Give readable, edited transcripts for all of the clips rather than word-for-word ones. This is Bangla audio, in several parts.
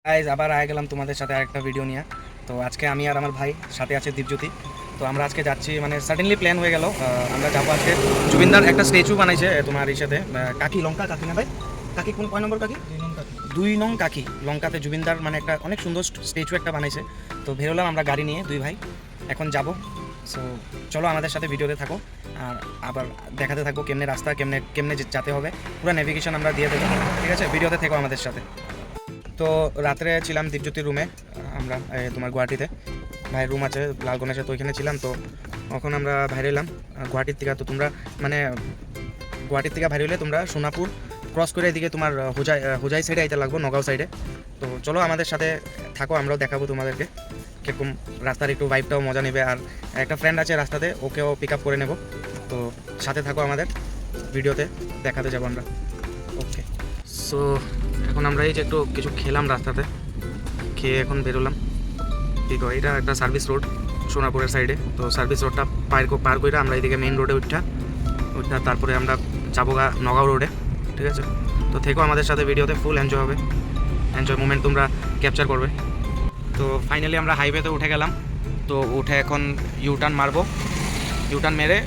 গাইজ আবার আয়া গেলাম তোমাদের সাথে আরেকটা ভিডিও নিয়ে। তো আজকে আমি আর আমার ভাই সাথে আছে দীপজ্যোতি। তো আমরা আজকে যাচ্ছি, মানে সাডেনলি প্ল্যান হয়ে গেল। আমরা যাবো আজকে জুবিনদার একটা স্ট্যাচু বানাইছে তোমার ইসেতে, কাকি লঙ্কা কাকি না ভাই, কাকি কোন কয় নম্বর কাকি, 2 নং কাকি লঙ্কাতে জুবিনদার মানে একটা অনেক সুন্দর স্ট্যাচু একটা বানাইছে। তো বেরোলাম আমরা গাড়ি নিয়ে দুই ভাই, এখন যাব। সো চলো আমাদের সাথে ভিডিওতে থাকো, আর আবার দেখাতে থাকবো কেমনে রাস্তা, কেমনে কেমনে যেতে হবে, পুরো নেভিগেশন আমরা দিয়ে দেবো। ঠিক আছে, ভিডিওতে থেকো আমাদের সাথে। তো রাত্রে ছিলাম দীপজ্যোতির রুমে, আমরা তোমার গুয়াহাটিতে ভাইয়ের রুম আছে লাল গণেশে, তো ওইখানে ছিলাম। তো এখন আমরা বাইরে এলাম গুয়াহাটির থেকে। তো তোমরা মানে গুয়াহাটির থেকে বাইরে হলে তোমরা সোনাপুর ক্রস করে এদিকে তোমার হোজাই সাইডে আইতে লাগবো, নগাঁও সাইডে। তো চলো আমাদের সাথে থাকো, আমরাও দেখাবো তোমাদেরকে কীরকম রাস্তার একটু ভাইবটাও মজা নেবে। আর একটা ফ্রেন্ড আছে রাস্তাতে, ওকেও পিক আপ করে নেব। তো সাথে থাকো আমাদের ভিডিওতে, দেখাতে যাবো আমরা। ওকে, সো এখন আমরা এই যে একটু কিছু খেলাম রাস্তাতে, খেয়ে এখন বেরোলাম। ঠিক হয়, এটা একটা সার্ভিস রোড সোনাপুরের সাইডে। তো সার্ভিস রোডটা পার করে আমরা এইদিকে মেইন রোডে উঠা তারপরে আমরা যাবো নগাঁও রোডে। ঠিক আছে, তো থেকেও আমাদের সাথে ভিডিওতে ফুল এনজয় হবে, এনজয় মুমেন্ট তোমরা ক্যাপচার করবে। তো ফাইনালি আমরা হাইওয়েতে উঠে গেলাম। তো উঠে এখন ইউটার্ন মারবো, ইউটার্ন মেরে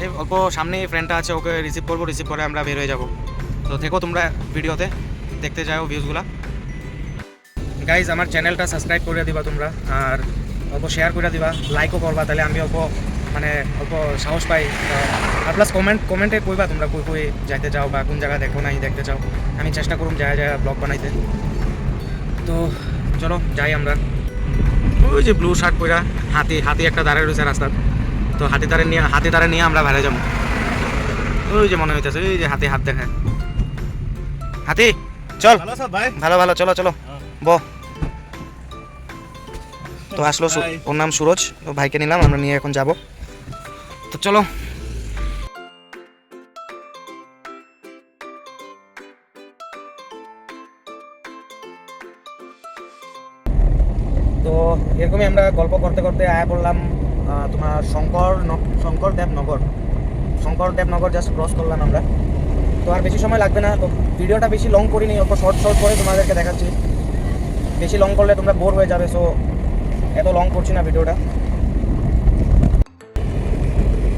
এই অল্প সামনে ফ্রেন্ডটা আছে, ওকে রিসিভ করবো, রিসিভ করে আমরা বের হয়ে যাবো। তো থেকেও তোমরা ভিডিওতে দেখতে যাও ভিউজগুলা। গাইজ আমার চ্যানেলটা সাবস্ক্রাইব করে দিবা তোমরা, আর অল্প শেয়ার করে দিবা, লাইকও করবা, তাহলে আমি অল্প মানে অল্প সাহস পাই। আর প্লাস কমেন্টে কইবা তোমরা কই কই যাইতে চাও বা কোন জায়গা দেখো নাই দেখতে চাও, আমি চেষ্টা করুম যায় যায় ব্লগ বানাইতে। তো চলো যাই আমরা। ওই যে ব্লু শার্ট পরা হাতি একটা দাঁড়ায় রয়েছে রাস্তার, তো হাতি দাঁড়ে নিয়ে আমরা বাইরে যাবো। ওই যে মনে হইতেছে ওই যে হাতি হাত দেখায়, হাতি চল ভালো ভালো, চলো চলো বহ। তো আসলো, ওর নাম সুরজ, তো ভাইকে নিলাম, আমরা নিয়ে এখন যাব। তো চলো। তো এরকমই আমরা গল্প করতে করতে আয়া পড়লাম তোমার শঙ্করদেবনগর জাস্ট ক্রস করলাম আমরা। তো আর বেশি সময় লাগবে না, তো ভিডিওটা বেশি লং করিনি, অল্প শর্ট করে তোমাদেরকে দেখাচ্ছি। বেশি লং করলে তোমরা বোর হয়ে যাবে, সো এত লং করছি না ভিডিওটা।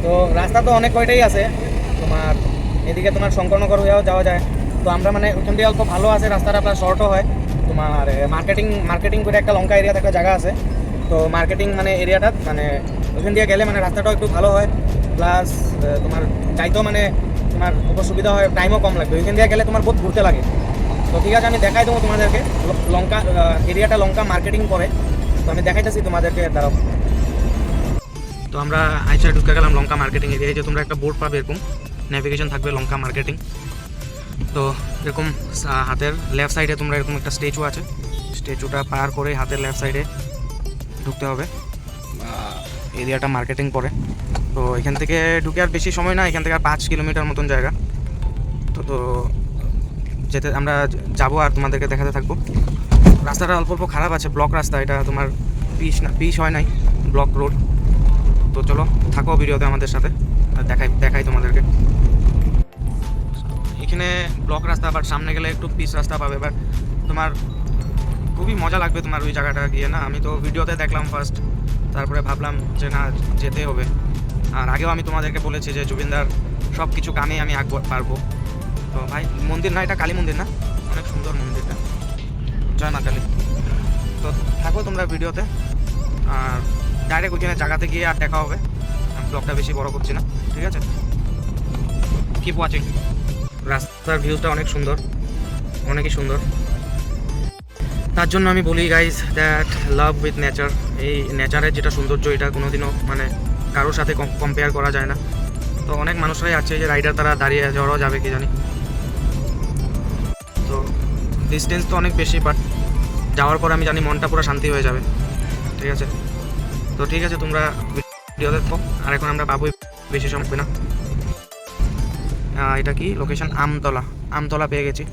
তো রাস্তা তো অনেক কয়টাই আছে তোমার, এদিকে তোমার শঙ্করনগর হয়েও যাওয়া যায়। তো আমরা মানে ওখান দিয়ে অল্প ভালো আছে রাস্তাটা, প্লাস শর্টও হয়। তোমার মার্কেটিং করে একটা লঙ্কা এরিয়াতে একটা জায়গা আছে, তো মার্কেটিং মানে এরিয়াটা মানে ওখান দিয়ে গেলে মানে রাস্তাটাও একটু ভালো হয়, প্লাস তোমার যাইতেও মানে তোমার খুব সুবিধা হয়, টাইমও কম লাগবে। ওইখান দিয়ে গেলে তোমার বহুত ঘুরতে লাগে। তো ঠিক আছে, আমি দেখাই দেবো তোমাদেরকে লঙ্কা এরিয়াটা, লঙ্কা মার্কেটিং করে। তো আমি দেখাইতেছি তোমাদেরকে, দাঁড়াও। তো আমরা আইসা ঢুকে গেলাম লঙ্কা মার্কেটিং এরিয়ায়। যে তোমরা একটা বোর্ড পাবে, এরকম নেভিগেশন থাকবে লঙ্কা মার্কেটিং। তো এরকম হাতের লেফট সাইডে তোমরা এরকম একটা স্ট্যাচু আছে, স্ট্যাচুটা পার করে হাতের লেফট সাইডে ঢুকতে হবে, এরিয়াটা মার্কেটিং পড়ে। তো এখান থেকে ঢুকে আর বেশি সময় না, এখান থেকে আর 5 কিলোমিটার মতন জায়গা। তো যেতে আমরা যাবো আর তোমাদেরকে দেখাতে থাকবো। রাস্তাটা অল্প অল্প খারাপ আছে, ব্লক রাস্তা, এটা তোমার পিচ হয় নাই, ব্লক রোড। তো চলো থাকো ভিডিওতে আমাদের সাথে, দেখাই তোমাদেরকে। এখানে ব্লক রাস্তা, বাট সামনে গেলে একটু পিচ রাস্তা পাবে, বাট তোমার খুবই মজা লাগবে তোমার ওই জায়গাটা গিয়ে। না, আমি তো ভিডিওতে দেখলাম ফার্স্ট, তারপরে ভাবলাম যে না যেতে হবে। আর আগেও আমি তোমাদেরকে বলেছি যে জুবিনদার সব কিছু গানে আমি পারবো। তো ভাই মন্দির না, এটা কালী মন্দির না, অনেক সুন্দর মন্দিরটা, জয় মা কালী। তো থাকো তোমরা ভিডিওতে, আর ডাইরেক্ট ওইখানে জায়গাতে গিয়ে আর দেখা হবে। ব্লগটা বেশি বড় করছি না, ঠিক আছে? Keep watching. রাস্তার ভিউটা অনেক সুন্দর, অনেকই সুন্দর। তার জন্য আমি বলি guys that love with nature. এই নেচারের যেটা সৌন্দর্য, এটা কোনোদিনও মানে কারোর সাথে কম্পেয়ার করা যায় না। তো অনেক মানুষরাই আছে যে রাইডার, তারা দাঁড়িয়ে যাওয়াও যাবে কি জানি। তো ডিস্টেন্স তো অনেক বেশি, বাট যাওয়ার পর আমি জানি মনটা পুরো শান্তি হয়ে যাবে, ঠিক আছে? তো ঠিক আছে, তোমরা ভিডিও দেখো। আর এখন আমরা পাবোই, বেশি সময় না। এটা কি লোকেশন? আমতলা পেয়ে গেছি।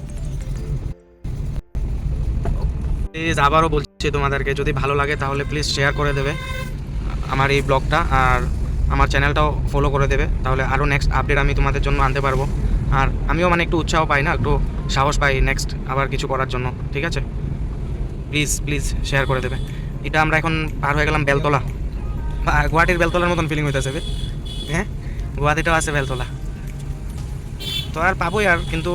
প্লিজ আবারও বলছি তোমাদেরকে, যদি ভালো লাগে তাহলে প্লিজ শেয়ার করে দেবে আমার এই ব্লগটা, আর আমার চ্যানেলটাও ফলো করে দেবে, তাহলে আরও নেক্সট আপডেট আমি তোমাদের জন্য আনতে পারবো। আর আমিও মানে একটু উৎসাহ পাই, না একটু সাহস পাই নেক্সট আবার কিছু করার জন্য, ঠিক আছে? প্লিজ প্লিজ শেয়ার করে দেবে। এটা আমরা এখন পার হয়ে গেলাম বেলতলা, গুয়াহাটির বেলতলার মতন ফিলিং হইতেছে। হ্যাঁ, গুয়াহাটিটাও আছে বেলতলা, তো আর পাবোই আর, কিন্তু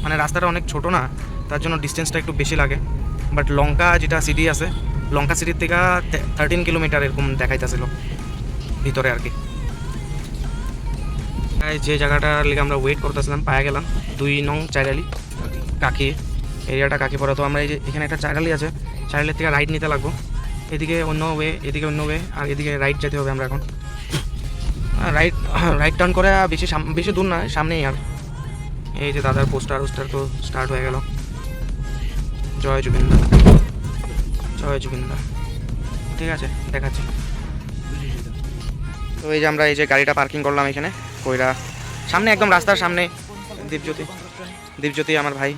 মানে রাস্তাটা অনেক ছোট না, তার জন্য ডিস্টেন্সটা একটু বেশি লাগে। বাট লঙ্কা যেটা সিটি আছে, লঙ্কা সিটির থেকে 13 কিলোমিটার এরকম দেখাইতেছিল ভিতরে আর কি। যে জায়গাটার লিগে আমরা ওয়েট করতেছিলাম পায়ে গেলাম, 2 নং চাইরালি কাকি এরিয়াটা, কাকি পড়া। তো আমরা এই যে এখানে একটা চাইরালি আছে, চাইরালির থেকে রাইট নিতে লাগবো, এদিকে অন্য ওয়ে, এদিকে অন্য ওয়ে, আর এদিকে রাইট যেতে হবে আমরা এখন। রাইট টার্ন করে বেশি দূর না, সামনেই। আর এই যে দাদার পোস্টার তো স্টার্ট হয়ে গেল, জয় জুবিনদা, জয় জুবিনদা। ঠিক আছে, দেখাচ্ছি। তো এই যে আমরা এই যে গাড়িটা পার্কিং করলাম এখানে কইরা, সামনে একদম রাস্তার সামনে দীপজ্যোতি আমার ভাই।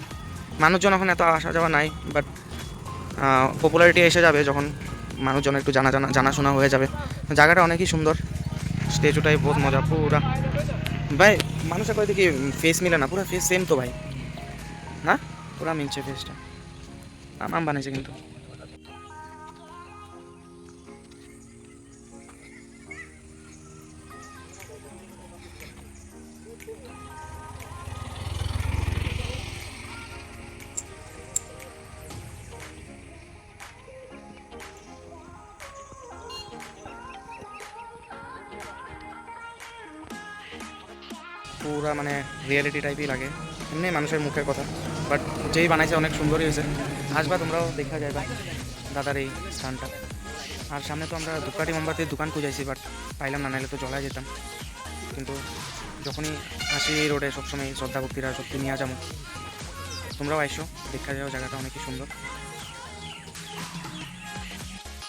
মানুষজন এখন এত আসা যাওয়া নাই, বাট পপুলারিটি এসে যাবে যখন মানুষজন একটু জানাশোনা হয়ে যাবে। জায়গাটা অনেকই সুন্দর, স্ট্যাচুটাই বহুত মজা পুরা ভাই। মানুষের কয় দেখি ফেস মিলে না, পুরো ফেস সেম তো ভাই, না পুরা মিলছে ফেসটা, নাম বানিয়েছে কিন্তু। পুরা মানে রিয়েলিটি টাইপই লাগে, এমনি মানুষের মুখের কথা, বাট যেই বানাইছে অনেক সুন্দরই হয়েছে। আসবা তোমরাও দেখা যাবে দাদার এই স্থানটা। আর সামনে তো আমরা ধূপকাঠি মোমবাতির দোকান খুঁজাইছি, বাট পাইলাম না, নাহলে তো চলাই যেতাম। কিন্তু যখনই আসি এই রোডে সবসময় শ্রদ্ধা ভক্তিরা সত্যি নিয়ে যাবো, তোমরাও আইসো দেখা যাও, জায়গাটা অনেকই সুন্দর।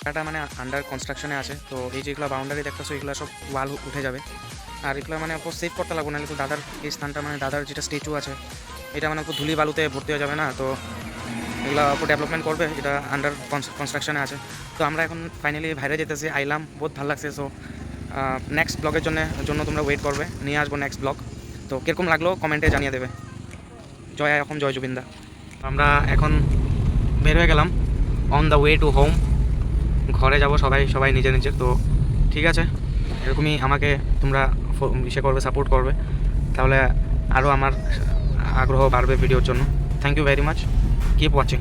জায়গাটা মানে আন্ডার কনস্ট্রাকশনে আছে, তো এই যেগুলো বাউন্ডারি দেখতেছো এগুলো সব ওয়াল উঠে যাবে, আর এগুলো মানে সেভ করতে লাগবো, নাহলে তো দাদার এই স্থানটা মানে দাদার যেটা স্ট্যাচু আছে এটা মানে ধুলি বালুতে ভর্তি হয়ে যাবে না, তো এগুলো ডেভেলপমেন্ট করবে, এটা আন্ডার কনস্ট্রাকশনে আছে। তো আমরা এখন ফাইনালি বাইরে যেতেছি, আইলাম, বহুত ভালো লাগছে। সো নেক্সট ব্লগের জন্য তোমরা ওয়েট করবে, নিয়ে আসবো নেক্সট ব্লগ। তো কীরকম লাগলো কমেন্টে জানিয়ে দেবে। এখন জয় জুবিনদা। আমরা এখন বের হয়ে গেলাম on the way to home, ঘরে যাব সবাই নিজে নিজে। তো ঠিক আছে, এরকমই আমাকে তোমরা ইসে করবে, সাপোর্ট করবে, তাহলে আরও আমার আগ্রহ বাড়বে ভিডিওর জন্য। Thank you very much, keep watching.